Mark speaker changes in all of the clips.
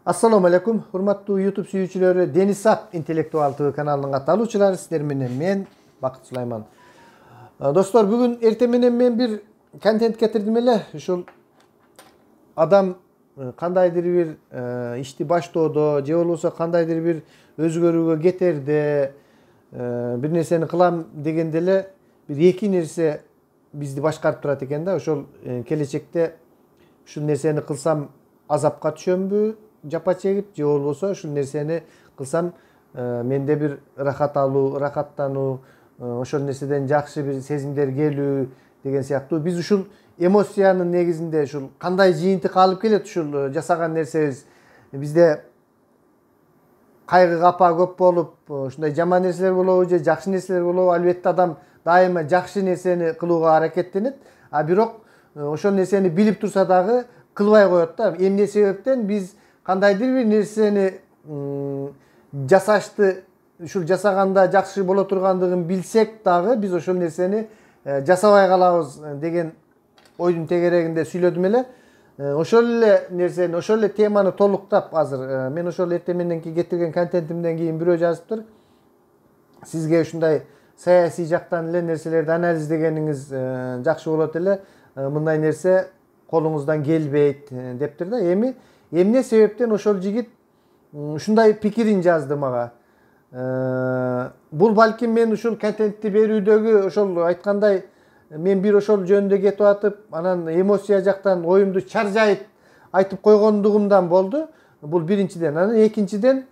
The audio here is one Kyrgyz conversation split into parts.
Speaker 1: Assalamu alaikum, hurmattуу YouTube sүйүүчүлөрү. Денисап интеллектуалдуу каналынын катталуучулары, сиздер менен мен Бакыт Сулайман. Достор, бүгүн эртең менен мен бир контент кетирдим эле. Ушул адам кандайдыр бир ишти баштоодо, же болбосо кандайдыр бир өзгөрүүгө кетерде, бир нерсени кылам дегенде эле бир эки нерсе бизди башкарып турат экен да. Ошол келечекте ушул нерсени кылсам азапка түшөмбү, жапа чегип, же болбосо ушул нерсени кылсам менде бир рахат алуу, рахаттануу, ошол нерседен жакшы бир сезимдер келүү деген сыяктуу. Биз ушул эмоциянын негизинде ушул кандай жыйынтык алып келет ушул жасаган нерсебиз. Бизде кайгы капа көп болуп, ушундай жаман нерселер болобу же жакшы нерселер болобу, албетте адам дайыма жакшы нерсени кылууга аракеттенет. А бирок ошол нерсени билип турса дагы кылбай коет да. Эмне себептен биз кандайдыр бир нерсени жасашты ушул жасаганда жакшы боло тургандыгын билсек дагы биз ошол нерсени жасабай калабыз деген ойдун тегерегинде сүйлөдүм эле. Ошол эле нерсени, ошол эле теманы толуктап азыр мен ошол эртең менен кетирген контентимден кийин бирөө жазыптыр. Сизге ушундай саясий жактан эле нерселерди анализдегениңиз жакшы болот эле. Мындай нерсе колуңуздан келбейт дептир да. Эмне себептен ошол жигит ушундай пикирин жазды мага. Бул балким мен ушул контентти берүүдөгү ошол айткандай мен бир ошол жөнүндө кетип атып, анан эмоция жактан оюмду чаржайып айтып койгондугумдан болду. Бул биринчиден. Анан экинчиден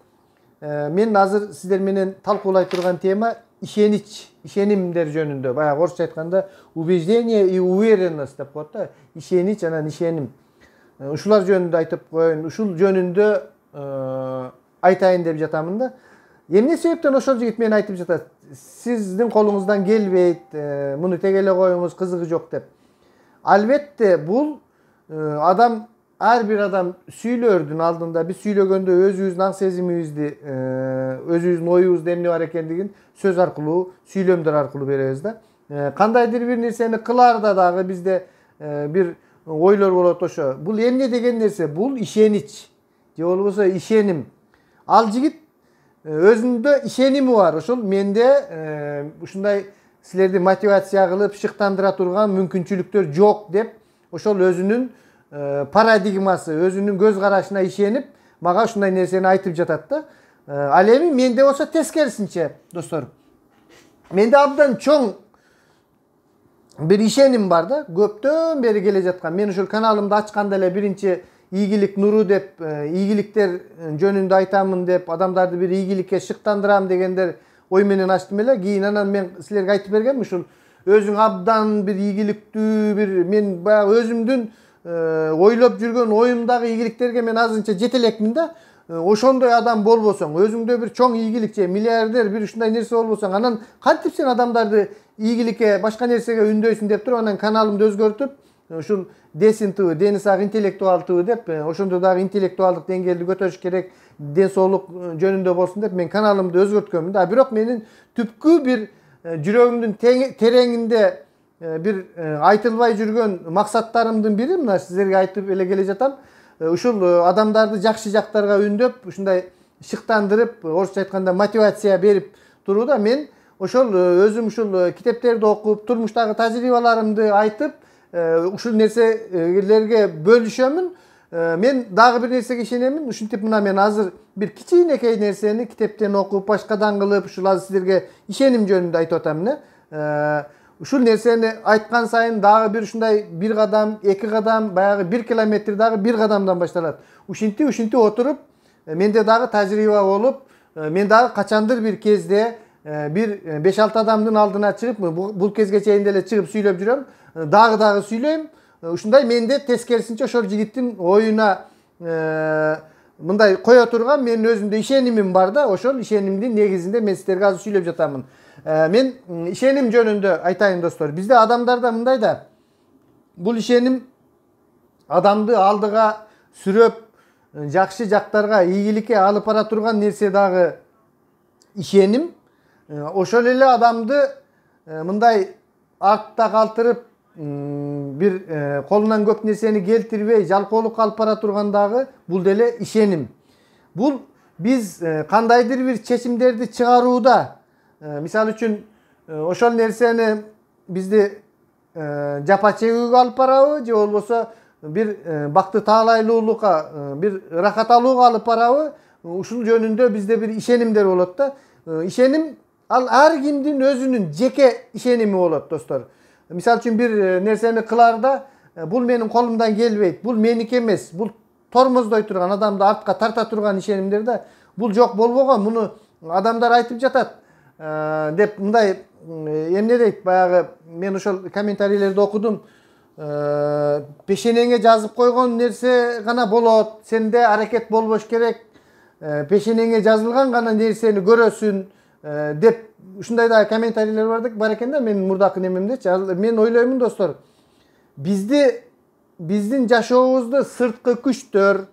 Speaker 1: мен азыр сиздер менен талкуулай турган тема ишенич, ишенимдер жөнүндө. Баягы орусча айтканда убеждение и уверенность деп коет да. Ишенич, анан ишеним. Ушулар жөнүндө айтып коеюн, ушул жөнүндө айтайын деп жатамын да. Эмне себептен ошол жигит мени айтып жатат? Сиздин колуңуздан келбейт, муну теге эле коюңуз, кызыгы жок деп. Албетте бул адам, ар бир адам сүйлөрдүн алдында биз сүйлөгөндө өзүбүздүн аң сезимибизди, өзүбүздүн оюбузду эмне бар экендигин сөз аркылуу, сүйлөмдөр аркылуу беребиз да. Кандайдыр бир нерсени кылаарда дагы бизде бир ойлор болот ошо. Бул эмне деген нерсе? Бул ишенич, же болбосо ишеним. Ал жигит өзүндө ишеними бар. Ошол менде ушундай силерди мотивация кылып, шыктандыра турган мүмкүнчүлүктөр жок деп, ошол өзүнүн парадигмасы, өзүнүн көз карашына ишенип, мага ушундай нерсени айтып жатат да. Ал эми менде болсо тескерисинче, достор. Менде абдан чоң бир ишеним бар да, көптөн бери келе жаткан. Мен ушул каналымды ачканда эле биринчи ийгилик нуру деп, ийгиликтер жөнүндө айтамын деп, адамдарды бир ийгиликке шыктандырам дегендер ой менен ачтым эле. Кийин анан мен силерге айтып бергем, ушул өзүң абдан бир ийгиликтүү бир мен баягы өзүмдүн ойлоп жүргөн оюмдагы ийгиликтерге мен азырынча жете элекмин да. Ошондой адам болбосоң, өзүңдө бир чоң ийгилик же миллиардер бир ушундай нерсе болбосоң, анан кантип сен адамдарды ийгиликке, башка нерсеге үндөйсүң деп туруп, анан каналымды өзгөртүп, ушул Десин ТВ, Денисак интеллектуал ТВ деп, ошондо дагы интеллектуалдык деңгээлди көтөрүш керек, ден соолук жөнүндө болсун деп мен каналымды өзгөрткөнмүн да. Бирок менин түпкү бир жүрөгүмдүн тереңинде бир айтылбай жүргөн максаттарымдын бири, мына сиздерге айтып эле келе жатам. Ушул адамдарды жакшы жактарга үндөп, ушундай шыктандырып, орусча айтканда мотивация берип турууда. Мен ошол өзүм ушул китептерди окуп, турмуштагы тажрыйбаларымды айтып, ушул нерселерге бөлүшөмүн. Мен дагы бир нерсеге ишенемин. Ушинтип мына мен азыр бир кичинекей нерсени китептен окуп, башкадан кылып, ушул азыр сиздерге ишеним жөнүндө айтып атам. Ушул нерсени айткан сайын дагы бир ушундай бир кадам, эки кадам, баягы 1 километр дагы бир кадамдан башталат. Ушинтип отуруп, менде дагы тажрыйба болуп, мен дагы качандыр бир кезде бир 5-6 адамдын алдына чыгып, бул кезге чейин деле чыгып сүйлөп жүрөм. Дагы сүйлөйм. Ушундай менде тескерисинче ошол жигиттин оюна мындай кое турган менин өзүмдө ишенимим бар да. Ошол ишенимдин негизинде мен сиздерге азыр сүйлөп жатамын. Мен ишеним жөнүндө айтайын, достор. Бизде адамдарда мындай да. Бул ишеним адамды алдыга сүрөп, жакшы жактарга, ийгиликке алып бара турган нерсе дагы ишеним. Ошол эле адамды мындай артта калтырып, бир колунан көп нерсени келтирбей, жалкоолукка алып бара турган дагы бул деле ишеним. Bul biz kandaydır bir çeşimlerdi çıgaruuda misal üçün oşol nerseni bizde japa çegүүгө alып barabı же bolbosa bir baktı tağlaylуулukka bir rahatalууга alып barabı uşul jönündө bizde bir işenimler bolot da işenim al her kimdin özünün jeke işenimi bolot dostlar. Misal üçün bir nerseni kılarda bul menin kolumdan gelbeyt, bul meniki emes, bul tormozdoy turgan adamды artka tarta turgan işenimlerde bul jok bolбогон bunu adamlar aytıp jatat dep мындай эмне дейт баягы мен ошол комментарийлерди окудум пешенеңе жазып койгон нерсе гана болот сенде аракет болбош керек пешенеңе жазылган гана нерсени көрөсүн деп ушундай да комментарийлер бар экен да менин мурдакы немемдечи мен ойлоймун достор биздин жашообузду сырткы күчтөр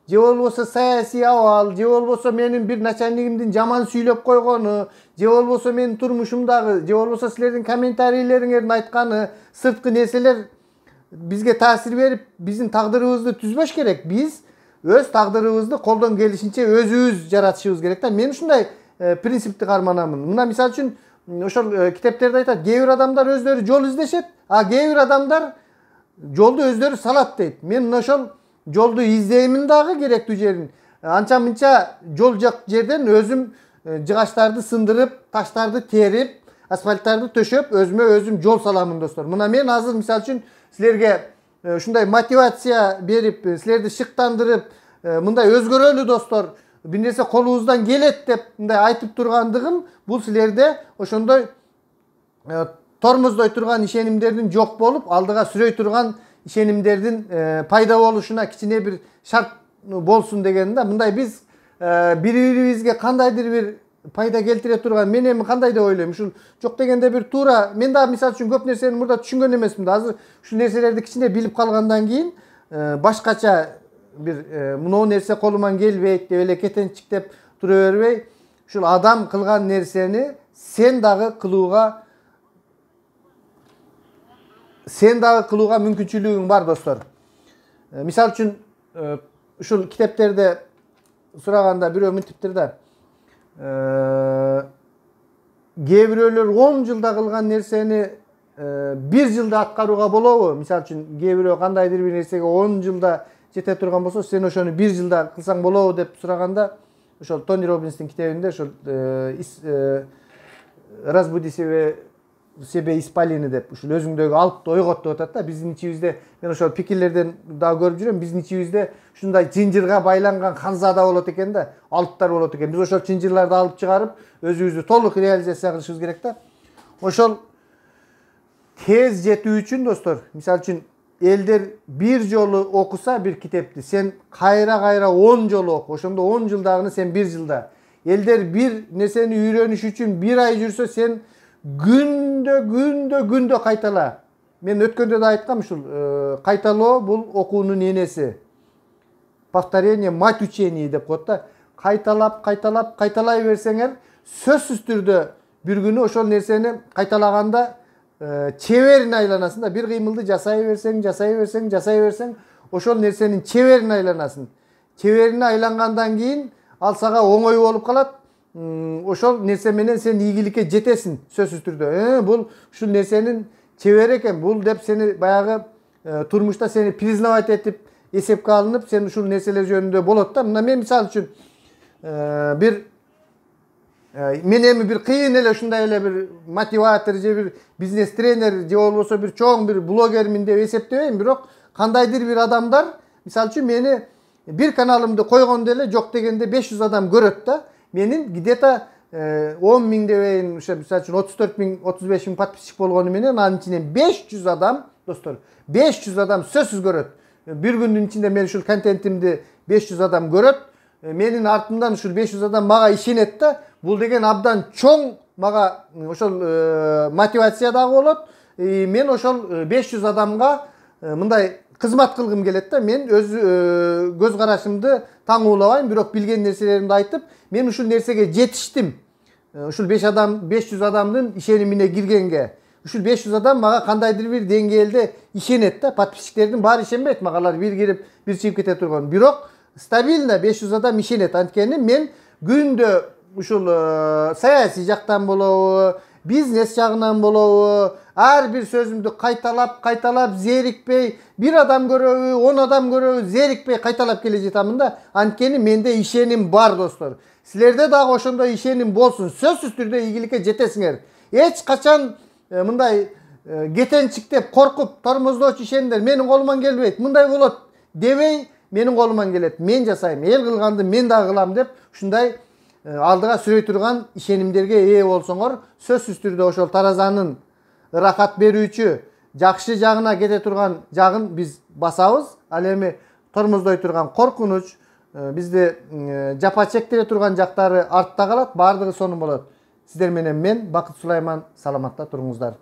Speaker 1: же болбосо саясий абал же болбосо менин бир начальнигимдин жаман сүйлөп койгону же болбосо менин турмушумдагы же болбосо силердин комментарийлериңердин айтканы сырткы нерселер бизге таасир берип биздин тагдырыбызды түзбөш керек. Биз өз тагдырыбызды колдон келишинче өзүбүз жаратышыбыз керек да. Мен ушундай принципти карманамын. Мына мисал үчүн ошол китептерде айтат, кээ бир адамдар өздөрү жол издешет, а кээ бир адамдар жолду өздөрү салат дейт. Мен ошол жолду издеймин дагы керектүү жерин. Анча мынча жол жок жерден өзүм жыгачтарды сындырып, таштарды терип, асфальттарды төшөп, өзүмө өзүм жол саламын достор. Мына мен азыр мисал үчүн силерге ушундай мотивация берип, силерди шыктандырып, мындай өзгөрөлү достор, бир нерсе колубуздан келет деп мындай айтып тургандыгым, бул силерде ошондой тормоздой турган ишенимдердин жок болуп, алдыга сүрөй турган ишенимдердин пайда болушуна кичине бир шарт болсун деген да. Мындай биз бири-бирибизге кандайдыр бир пайда келтире турган мен эми кандай деп ойлойм. Ушул жок дегенде бир туура мен да мисал үчүн көп нерсени мурда түшүнгөн эмесмин да. Азыр ушул нерселерди кичине билип калгандан кийин башкача бир мынау нерсе колуман келбейт деп эле кетенчиктеп тура бербей, ушул адам кылган нерсени сен дагы кылууга мүмкүнчүлүгүң бар достор. Мисал үчүн ушул китептерде сураганда бирөө мынтиптир да. Кээ бирөөлөр 10 жылда кылган нерсени 1 жылда аткарууга болобу? Мисал үчүн кээ бирөө кандайдыр бир нерсеге 10 жылда жете турган болсо, сен ошону 1 жылда кылсаң болобу деп сураганда, ошол Тони Роббинстин китебинде ошол разбуди себе испалины деп ушул өзүңдөгү алып ойгот деп атат да. Биздин ичибизде мен ошол пикирлерден дагы көрүп жүрөм. Биздин ичибизде ушундай жынжырга байланган ханзада болот экен да, алыптар болот экен. Биз ошол жынжырларды алып чыгарып, өзүбүздү толук реализация кылышыбыз керек да. Ошол тез жетүү үчүн достор, мисал үчүн элдер бир жолу окуса бир китепти, сен кайра 10 жолу оку. Ошондо 10 жылдагыны сен 1 жылда. Элдер бир нерсени үйрөнүш үчүн 1 ай жүрсө, сен күндө кайтала. Мен өткөндө да айткам, ушул кайталоо бул окуунун энеси. Повторение мать учений деп коет да. Кайталай берсеңер, сөзсүз түрдө бир күнү ошол нерсени кайталаганда чеберин айланасың да. Бир кыймылды жасай берсең, ошол нерсенин чеберин айланасың. Чеберин айлангандан кийин ал сага оңой болуп калат. Ошол нерсе менен сен ийгиликке жетесиң сөзсүз түрдө. Бул ушул нерсенин чебер экен, бул деп сени баягы турмушта сени признавать этип эсепке алынып, сен ушул нерселер жөнүндө болот да. Мына мен мисал үчүн мен эми бир кыйын эле ушундай эле бир мотиватор же бир бизнес тренер же болбосо бир чоң бир блогермин деп эсептебейм, бирок кандайдыр бир адамдар мисал үчүн мени бир каналымды койгондо эле жок дегенде 500 адам көрөт да. Менин где-то 10 миң дебейин, мисал үчүн 34 миң, 35 миң подписчик болгону менен анын ичинен 500 адам, достор, 500 адам сөзсүз көрөт. Бир күндүн ичинде мен ушул контентимди 500 адам көрөт. Менин артымдан ушул 500 адам мага ишенет да. Бул деген абдан чоң мага ошол мотивация дагы болот. Мен ошол 500 адамга мындай кызмат кылгым келет да. Мен өз көз карашымды таңуулабайм, бирок билген нерселеримди айтып, мен ушул нерсеге жетиштим. Ушул 500 адамдын ишенимине киргенге. Ушул 500 адам мага кандайдыр бир деңгээлде ишенет да. Подписчиктердин баары ишенбейт мага, алар бир кирип, бир чыгып кете турган. Бирок стабильно 500 адам ишенет. Анткени мен күндө ушул саясий жактан болобу, бизнес жагынан болобу, ар бир сөзүмдү кайталап зерикпей, бир адам көрөбү, 10 адам көрөбү, зерикпей кайталап келе жатамын да. Анткени менде ишеним бар, достор. Силерде дагы ошондой ишеним болсун. Сөзсүз түрдө ийгиликке жетесиңер. Эч качан мындай кетенчиктеп, коркуп, тормоздоочу ишендер менин колуман келбейт, мындай болот дебей, менин колуман келет. Мен жасайм, эл кылганды мен дагы кылам деп, ушундай алдыга сүрөй турган ишенимдерге ээ болсоңор, сөзсүз түрдө ошол таразанын ырахат берүүчү, жакшы жагына кете турган жагын биз басабыз. Ал эми тормоздой турган коркунуч, бизди жапа чектире турган жактары артта калат, баардыгы сонун болот. Сиздер менен мен Бакыт Сулайман, саламатта туруңуздар.